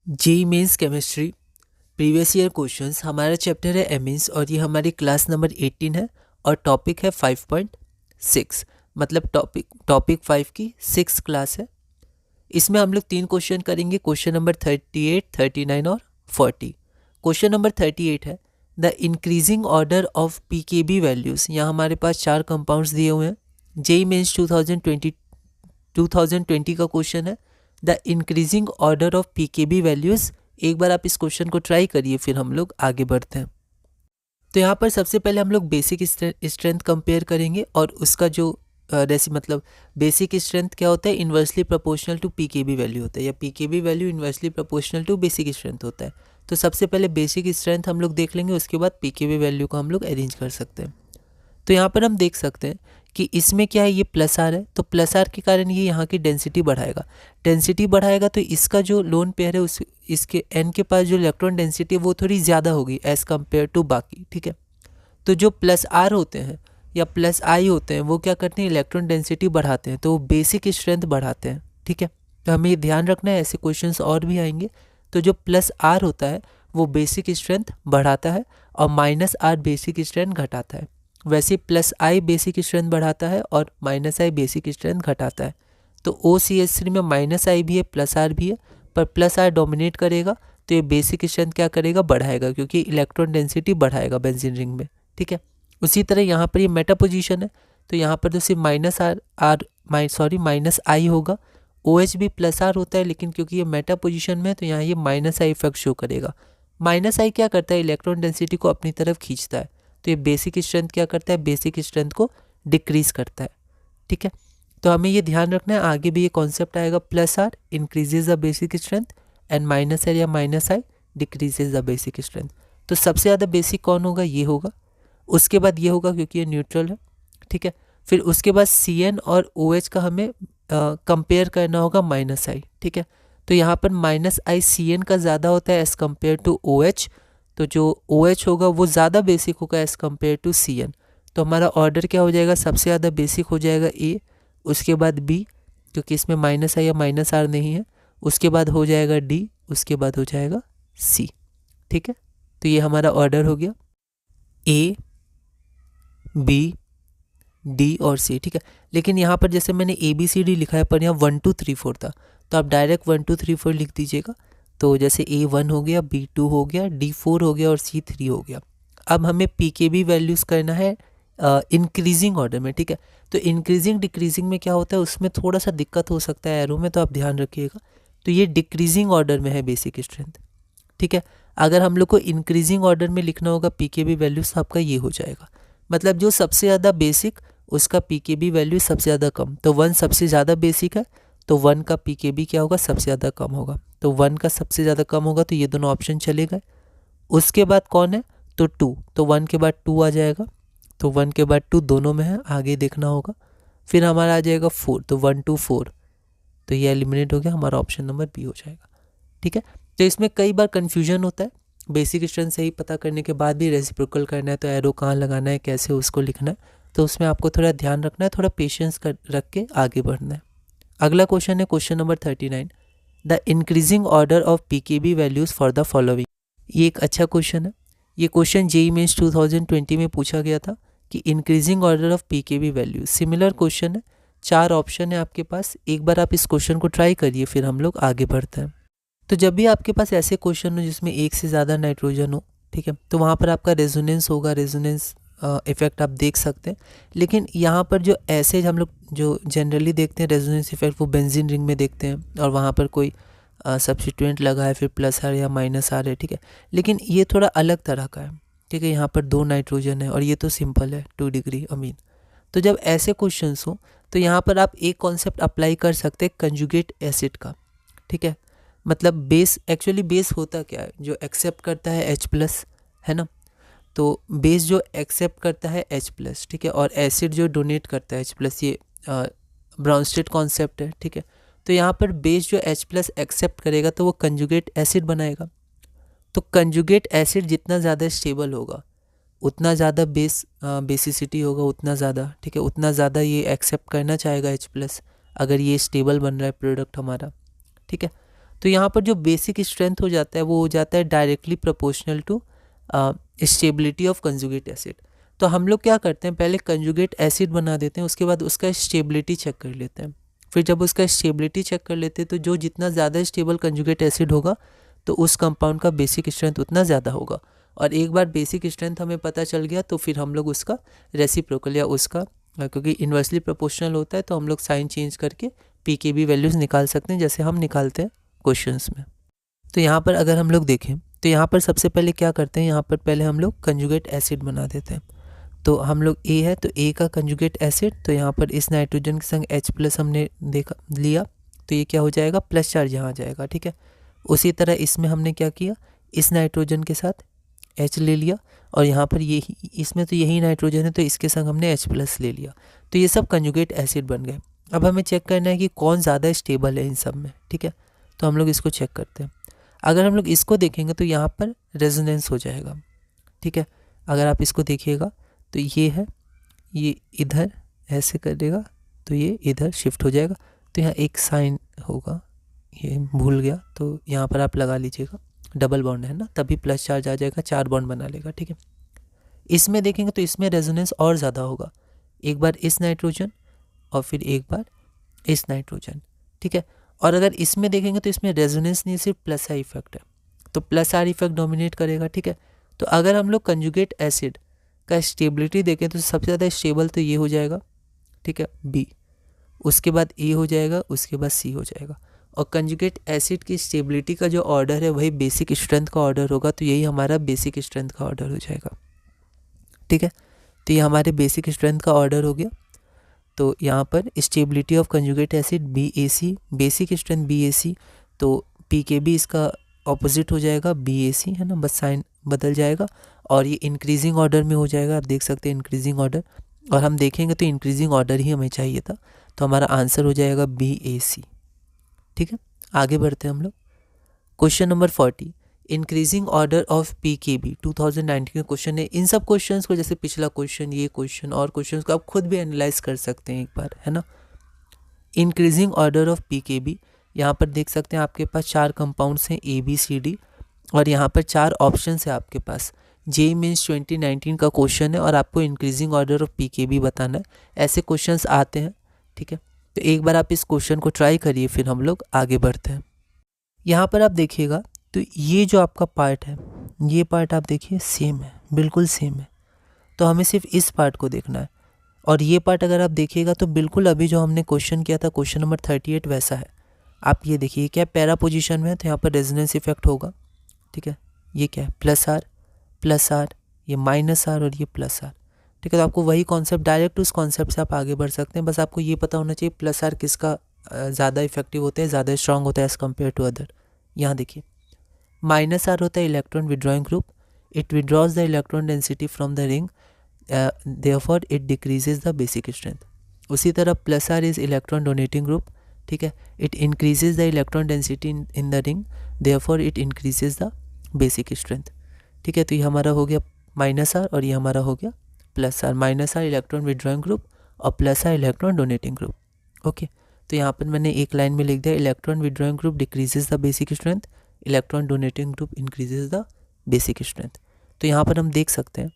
JEE mains chemistry previous year questions. हमारा chapter है amines और ये हमारी क्लास नंबर 18 है और टॉपिक है 5.6, मतलब टॉपिक 5 की 6 क्लास है। इसमें हम लोग 3 क्वेश्चन करेंगे, क्वेश्चन नंबर 38, 39 और 40। क्वेश्चन नंबर 38 है the increasing order of pKb values. यहाँ हमारे पास 4 कंपाउंड्स दिए हुए हैं। जेई मेंस 2020 का क्वेश्चन है the increasing order of pKb values. एक बार आप इस क्वेश्चन को ट्राई करिए, फिर हम लोग आगे बढ़ते हैं। तो यहाँ पर सबसे पहले हम लोग बेसिक स्ट्रेंथ कंपेयर करेंगे और उसका जो मतलब बेसिक स्ट्रेंथ क्या होता है, inversely proportional to pKb value होता है, या pKb value inversely proportional to basic strength होता है। तो सबसे पहले बेसिक स्ट्रेंथ हम लोग देख लेंगे, उसके बाद पीकेबी वैल्यू को हम लोग अरेंज कर सकते हैं। तो यहाँ पर हम देख सकते हैं कि इसमें क्या है, ये प्लस आर है, तो प्लस आर के कारण ये यहाँ की डेंसिटी बढ़ाएगा। डेंसिटी बढ़ाएगा तो इसका जो लोन पेयर है उस इसके एन के पास जो इलेक्ट्रॉन डेंसिटी है वो थोड़ी ज़्यादा होगी एज़ कम्पेयर टू बाकी, ठीक है। तो जो प्लस आर होते हैं या प्लस आई होते हैं वो क्या करते हैं, इलेक्ट्रॉन डेंसिटी बढ़ाते हैं, तो वो बेसिक स्ट्रेंथ बढ़ाते हैं, ठीक है। तो हमें ये ध्यान रखना है, ऐसे क्वेश्चंस और भी आएंगे। तो जो प्लस आर होता है वो बेसिक स्ट्रेंथ बढ़ाता है और माइनस आर बेसिक स्ट्रेंथ घटाता है। वैसे प्लस आई बेसिक स्ट्रेंथ बढ़ाता है और माइनस आई बेसिक स्ट्रेंथ घटाता है। तो OCH3 में माइनस आई भी है प्लस आर भी है, पर प्लस आर डोमिनेट करेगा तो ये बेसिक स्ट्रेंथ क्या करेगा, बढ़ाएगा, क्योंकि इलेक्ट्रॉन डेंसिटी बढ़ाएगा बेंजीन रिंग में, ठीक है। उसी तरह यहाँ पर ये मेटा पोजीशन है, तो यहाँ पर तो सिर्फ माइनस आई होगा। OH भी प्लस आर होता है, लेकिन क्योंकि ये मेटा पोजीशन में है तो यहाँ ये माइनस आई इफेक्ट शो करेगा। माइनस आई क्या करता है, इलेक्ट्रॉन डेंसिटी को अपनी तरफ खींचता है, तो ये बेसिक स्ट्रेंथ क्या करता है, बेसिक स्ट्रेंथ को डिक्रीज करता है, ठीक है। तो हमें ये ध्यान रखना है, आगे भी ये कॉन्सेप्ट आएगा, plus R increases the basic strength and minus R या minus I decreases the basic strength. तो सबसे ज़्यादा बेसिक कौन होगा, ये होगा, उसके बाद ये होगा क्योंकि ये न्यूट्रल है, ठीक है। फिर उसके बाद CN और OH का हमें कंपेयर करना होगा माइनस आई, ठीक है। तो यहाँ पर माइनस आई CN का ज़्यादा होता है एज़ कम्पेयर टू OH, तो जो OH होगा वो ज़्यादा बेसिक होगा एज़ कम्पेयर टू CN। तो हमारा ऑर्डर क्या हो जाएगा, सबसे ज़्यादा बेसिक हो जाएगा A, उसके बाद B, क्योंकि इसमें माइनस आई या माइनस आर नहीं है, उसके बाद हो जाएगा D, उसके बाद हो जाएगा C, ठीक है। तो ये हमारा ऑर्डर हो गया A, B, D और C, ठीक है। लेकिन यहाँ पर जैसे मैंने ABCD लिखा है, पर यहाँ 1 2 3 4 था, तो आप डायरेक्ट 1 2 3 4 लिख दीजिएगा। तो जैसे A1 हो गया, B2 हो गया, D4 हो गया और C3 हो गया। अब हमें PKB वैल्यूज़ करना है इंक्रीजिंग ऑर्डर में, ठीक है। तो इंक्रीजिंग डिक्रीजिंग में क्या होता है, उसमें थोड़ा सा दिक्कत हो सकता है एरो में, तो आप ध्यान रखिएगा। तो ये डिक्रीजिंग ऑर्डर में है बेसिक स्ट्रेंथ, ठीक है। अगर हम लोग को इंक्रीजिंग ऑर्डर में लिखना होगा PKB वैल्यूज़, आपका ये हो जाएगा, मतलब जो सबसे ज़्यादा बेसिक उसका PKB वैल्यू सबसे ज़्यादा कम। तो 1 सबसे ज़्यादा बेसिक है, तो 1 का PKB क्या होगा, सबसे ज़्यादा कम होगा। तो 1 का सबसे ज़्यादा कम होगा, तो ये दोनों ऑप्शन चले गए। उसके बाद कौन है, तो 2, तो 1 के बाद 2 आ जाएगा, तो 1 के बाद 2 दोनों में है, आगे देखना होगा। फिर हमारा आ जाएगा 4, तो 1 2 4, तो ये एलिमिनेट हो गया, हमारा ऑप्शन नंबर B हो जाएगा, ठीक है। तो इसमें कई बार कन्फ्यूजन होता है, बेसिक स्ट्रेंथ सही पता करने के बाद भी रेसिप्रोकल करना है तो एरो कहाँ लगाना है, कैसे उसको लिखना है, तो उसमें आपको थोड़ा ध्यान रखना है, थोड़ा पेशेंस रख के आगे बढ़ना है। अगला क्वेश्चन है question number 39, the increasing order of PKB values for the following. ये एक अच्छा क्वेश्चन है। ये क्वेश्चन जेई मेंस 2020 में पूछा गया था कि increasing order of PKB values. Similar question है, 4 ऑप्शन है आपके पास। एक बार आप इस क्वेश्चन को ट्राई करिए, फिर हम लोग आगे बढ़ते हैं। तो जब भी आपके पास ऐसे क्वेश्चन हो जिसमें एक से ज़्यादा नाइट्रोजन हो, ठीक है, तो वहाँ पर आपका रेजोनेंस होगा, रेजोनेंस इफेक्ट आप देख सकते हैं। लेकिन यहाँ पर जो ऐसे हम लोग जो जनरली देखते हैं रेजोनेंस इफेक्ट, वो बेंजीन रिंग में देखते हैं और वहाँ पर कोई सब्स्टिट्यूएंट लगा है, फिर प्लस आर या माइनस आर है, ठीक है। लेकिन ये थोड़ा अलग तरह का है, ठीक है। यहाँ पर 2 नाइट्रोजन है और ये तो सिंपल है 2 डिग्री अमीन। तो जब ऐसे क्वेश्चंस हो तो यहाँ पर आप एक कॉन्सेप्ट अप्लाई कर सकते हैं कंजुगेट एसिड का, ठीक है। मतलब बेस, एक्चुअली बेस होता क्या है, जो एक्सेप्ट करता है H+, है ना। तो बेस जो एक्सेप्ट करता है H+, ठीक है, और एसिड जो डोनेट करता है H+, ये ब्राउनस्टेड कॉन्सेप्ट है, ठीक है। तो यहाँ पर बेस जो H+ एक्सेप्ट करेगा तो वो कंजुगेट एसिड बनाएगा। तो कंजुगेट एसिड जितना ज़्यादा स्टेबल होगा उतना ज़्यादा बेसिसिटी होगा, उतना ज़्यादा, ठीक है, उतना ज़्यादा ये एक्सेप्ट करना चाहेगा H+, अगर ये स्टेबल बन रहा है प्रोडक्ट हमारा, ठीक है। तो यहाँ पर जो बेसिक स्ट्रेंथ हो जाता है वो हो जाता है directly proportional to stability of conjugate acid. तो हम लोग क्या करते हैं, पहले कंजुगेट एसिड बना देते हैं, उसके बाद उसका स्टेबिलिटी चेक कर लेते हैं। फिर जब उसका स्टेबिलिटी चेक कर लेते हैं तो जो जितना ज़्यादा स्टेबल कंजुगेट एसिड होगा तो उस कंपाउंड का बेसिक स्ट्रेंथ उतना ज़्यादा होगा। और एक बार बेसिक स्ट्रेंथ हमें पता चल गया तो फिर हम लोग उसका रेसिप्रोकल या उसका, क्योंकि इन्वर्सली प्रोपोर्शनल होता है तो हम लोग साइन चेंज करके पीकेबी वैल्यूज़ निकाल सकते हैं, जैसे हम निकालते हैं क्वेश्चंस में। तो यहाँ पर अगर हम लोग देखें तो यहाँ पर सबसे पहले क्या करते हैं, यहाँ पर पहले हम लोग कंजुगेट एसिड बना देते हैं। तो हम लोग ए है तो ए का कंजुगेट एसिड, तो यहाँ पर इस नाइट्रोजन के संग H+ हमने देखा लिया तो ये क्या हो जाएगा, प्लस चार्ज यहाँ आ जाएगा, ठीक है। उसी तरह इसमें हमने क्या किया, इस नाइट्रोजन के साथ H ले लिया और यहाँ पर यही, इसमें तो यही नाइट्रोजन है तो इसके संग हमने H+ ले लिया। तो ये सब कंजुगेट एसिड बन गए। अब हमें चेक करना है कि कौन ज़्यादा स्टेबल है इन सब में, ठीक है। तो हम लोग इसको चेक करते हैं। अगर हम लोग इसको देखेंगे तो यहाँ पर रेजोनेंस हो जाएगा, ठीक है। अगर आप इसको देखिएगा तो ये है, ये इधर ऐसे करेगा तो ये इधर शिफ्ट हो जाएगा। तो यहाँ एक साइन होगा, ये भूल गया तो यहाँ पर आप लगा लीजिएगा, डबल बॉन्ड है ना, तभी प्लस चार्ज आ जाएगा, 4 बॉन्ड बना लेगा, ठीक है। इसमें देखेंगे तो इसमें रेजोनेंस और ज़्यादा होगा, एक बार इस नाइट्रोजन और फिर एक बार इस नाइट्रोजन, ठीक है। और अगर इसमें देखेंगे तो इसमें रेजोनेंस नहीं, सिर्फ प्लस आर इफेक्ट है, तो प्लस आर इफेक्ट डोमिनेट करेगा, ठीक है। तो अगर हम लोग कंजुगेट एसिड का स्टेबिलिटी देखें तो सबसे ज़्यादा स्टेबल तो ये हो जाएगा, ठीक है, बी, उसके बाद ए हो जाएगा, उसके बाद सी हो जाएगा। और कंजुगेट एसिड की स्टेबिलिटी का जो ऑर्डर है वही बेसिक स्ट्रेंथ का ऑर्डर होगा, तो यही हमारा बेसिक स्ट्रेंथ का ऑर्डर हो जाएगा, ठीक है। तो ये हमारे बेसिक स्ट्रेंथ का ऑर्डर हो गया। तो यहाँ पर stability of conjugate acid BAC, basic strength BAC, तो PKB इसका ऑपोजिट हो जाएगा BAC, है ना, बस साइन बदल जाएगा और ये इंक्रीजिंग ऑर्डर में हो जाएगा, आप देख सकते हैं इंक्रीजिंग ऑर्डर। और हम देखेंगे तो इंक्रीजिंग ऑर्डर ही हमें चाहिए था, तो हमारा आंसर हो जाएगा BAC, ठीक है। आगे बढ़ते हैं हम लोग। Question number 40, increasing order of PKB 2019 का क्वेश्चन है। इन सब क्वेश्चंस को, जैसे पिछला क्वेश्चन, ये क्वेश्चन और क्वेश्चंस को आप खुद भी एनालाइज कर सकते हैं एक बार, है ना। इंक्रीजिंग ऑर्डर ऑफ PKB, यहाँ पर देख सकते हैं आपके पास 4 कंपाउंड्स हैं ABCD और यहाँ पर 4 ऑप्शन है आपके पास। JEE मेंस 2019 का क्वेश्चन है और आपको इंक्रीजिंग ऑर्डर ऑफ PKB बताना है। ऐसे क्वेश्चंस आते हैं, ठीक है। तो एक बार आप इस क्वेश्चन को ट्राई करिए, फिर हम लोग आगे बढ़ते हैं। यहाँ पर आप देखिएगा तो ये जो आपका पार्ट है, ये पार्ट आप देखिए सेम है, बिल्कुल सेम है, तो हमें सिर्फ इस पार्ट को देखना है। और ये पार्ट अगर आप देखिएगा तो बिल्कुल अभी जो हमने क्वेश्चन किया था क्वेश्चन नंबर 38 वैसा है। आप ये देखिए क्या पैरा पोजीशन में है तो यहाँ पर रेजोनेंस इफेक्ट होगा, ठीक है। ये क्या है, प्लस आर, ये माइनस आर और ये प्लस आर, ठीक है। तो आपको वही कॉन्सेप्ट, डायरेक्ट उस कॉन्सेप्ट से आप आगे बढ़ सकते हैं। बस आपको ये पता होना चाहिए प्लस आर किसका ज़्यादा इफेक्टिव होता है, ज़्यादा स्ट्रांग होता है एज़ कम्पेयर टू अदर। यहाँ देखिए माइनस आर होता है electron withdrawing group, it withdraws the electron density from the ring, therefore it decreases the basic strength. उसी तरह plus R is electron donating group, ठीक है, it increases the electron density in the ring, therefore it increases the basic strength, ठीक है। तो ये हमारा हो गया माइनस आर और ये हमारा हो गया plus R. Minus R electron withdrawing group और plus R electron donating group, okay. तो यहाँ पर मैंने एक लाइन में लिख दिया, electron withdrawing group decreases the basic strength, electron donating group increases the basic strength. तो यहाँ पर हम देख सकते हैं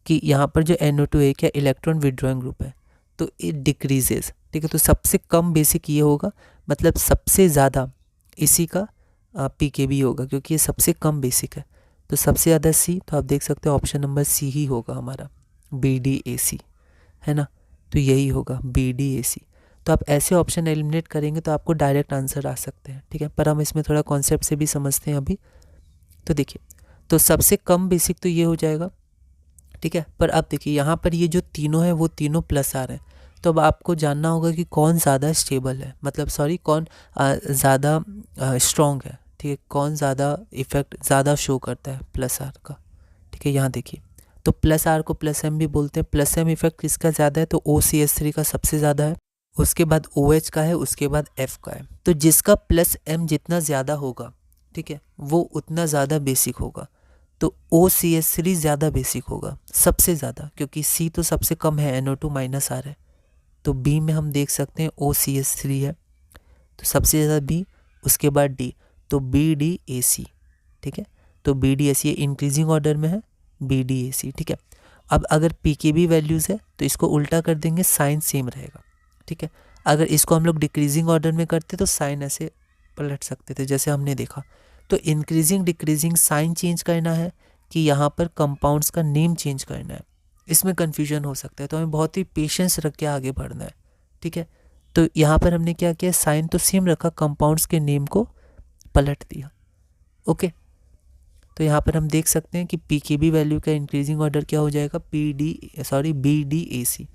कि यहाँ पर जो NO2 है क्या इलेक्ट्रॉन विड्रॉइंग ग्रुप है, तो इट डिक्रीजेज, ठीक है। तो सबसे कम बेसिक ये होगा, मतलब सबसे ज़्यादा इसी का PKB होगा क्योंकि ये सबसे कम बेसिक है। तो सबसे ज़्यादा C, तो आप देख सकते हैं ऑप्शन नंबर C ही होगा हमारा, BDAC, है ना। तो यही होगा BDAC। तो आप ऐसे ऑप्शन एलिमिनेट करेंगे तो आपको डायरेक्ट आंसर आ सकते हैं, ठीक है। पर हम इसमें थोड़ा कॉन्सेप्ट से भी समझते हैं अभी। तो देखिए, तो सबसे कम बेसिक तो ये हो जाएगा, ठीक है। पर अब देखिए यहाँ पर ये जो तीनों है वो तीनों प्लस आ रहे हैं, तो अब आपको जानना होगा कि कौन ज़्यादा स्टेबल है, मतलब सॉरी कौन ज़्यादा स्ट्रॉन्ग है, ठीक है, कौन ज़्यादा इफेक्ट ज़्यादा शो करता है प्लस आर का, ठीक है। यहाँ देखिए तो प्लस आर को प्लस एम भी बोलते हैं। प्लस एम इफेक्ट किसका ज़्यादा है, तो OCH3 का सबसे ज़्यादा है, उसके बाद OH का है, उसके बाद F का है। तो जिसका प्लस एम जितना ज़्यादा होगा, ठीक है, वो उतना ज़्यादा बेसिक होगा। तो OCH3 ज़्यादा बेसिक होगा सबसे ज़्यादा, क्योंकि C तो सबसे कम है, NO2 माइनस आर है। तो B में हम देख सकते हैं OCH3 है, तो सबसे ज़्यादा B, उसके बाद डी, तो बी डी ए सी, ठीक है। तो B D A C increasing order में है, बी डी ए सी, ठीक है। अब अगर पी के बी वैल्यूज़ है तो इसको उल्टा कर देंगे, साइन सेम रहेगा, ठीक है। अगर इसको हम लोग डिक्रीजिंग ऑर्डर में करते तो साइन ऐसे पलट सकते थे जैसे हमने देखा। तो इंक्रीजिंग डिक्रीजिंग साइन चेंज करना है कि यहाँ पर कंपाउंड्स का नेम चेंज करना है, इसमें कन्फ्यूजन हो सकता है। तो हमें बहुत ही पेशेंस रख के आगे बढ़ना है, ठीक है। तो यहाँ पर हमने क्या किया, साइन तो सेम रखा, कंपाउंड्स के नेम को पलट दिया, ओके। तो यहाँ पर हम देख सकते हैं कि पी के बी वैल्यू का इंक्रीजिंग ऑर्डर क्या हो जाएगा, बी डी ए सी।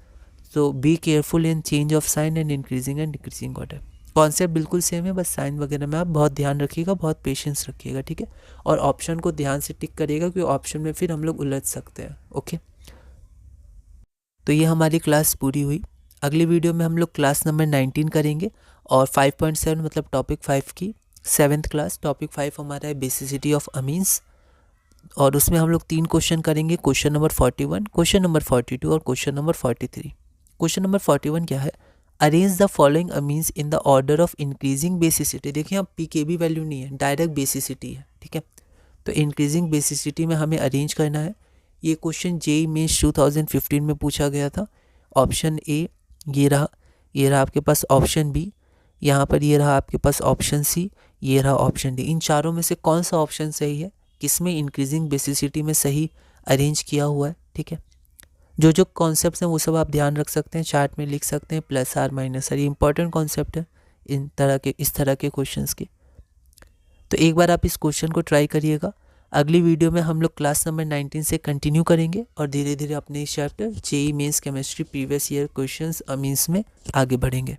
तो be careful in change of sine and increasing and decreasing order. Concept बिल्कुल सेम है, बस साइन वगैरह में आप बहुत ध्यान रखिएगा, बहुत पेशेंस रखिएगा, ठीक है। और ऑप्शन को ध्यान से टिक करिएगा क्योंकि ऑप्शन में फिर हम लोग उलझ सकते हैं, ओके। तो ये हमारी क्लास पूरी हुई। अगली वीडियो में हम लोग क्लास नंबर 19 करेंगे और 5.7 मतलब टॉपिक 5 की 7th क्लास। टॉपिक 5 हमारा है बेसिसिटी ऑफ अमीन्स और उसमें हम लोग 3 क्वेश्चन करेंगे, क्वेश्चन नंबर 41, क्वेश्चन नंबर 42 और क्वेश्चन नंबर 43। क्वेश्चन नंबर 41 क्या है, arrange the following amines in the order of increasing basicity. देखिए यहाँ पी के बी वैल्यू नहीं है, डायरेक्ट बेसिसिटी है, ठीक है। तो इंक्रीजिंग बेसिसिटी में हमें अरेंज करना है। ये क्वेश्चन जेईई मेंस 2015 में पूछा गया था। ऑप्शन ए ये रहा आपके पास, ऑप्शन बी यहाँ पर ये रहा आपके पास, ऑप्शन सी ये रहा, ऑप्शन डी। इन चारों में से कौन सा ऑप्शन सही है, किसमें इंक्रीजिंग बेसिसिटी में सही अरेंज किया हुआ है, ठीक है। जो कॉन्सेप्ट्स हैं वो सब आप ध्यान रख सकते हैं, चार्ट में लिख सकते हैं, प्लस आर माइनस आर, ये इंपॉर्टेंट कॉन्सेप्ट है इस तरह के क्वेश्चंस के। तो एक बार आप इस क्वेश्चन को ट्राई करिएगा। अगली वीडियो में हम लोग क्लास नंबर 19 से कंटिन्यू करेंगे और धीरे धीरे अपने इस chapter JEE mains chemistry previous year questions amines में आगे बढ़ेंगे।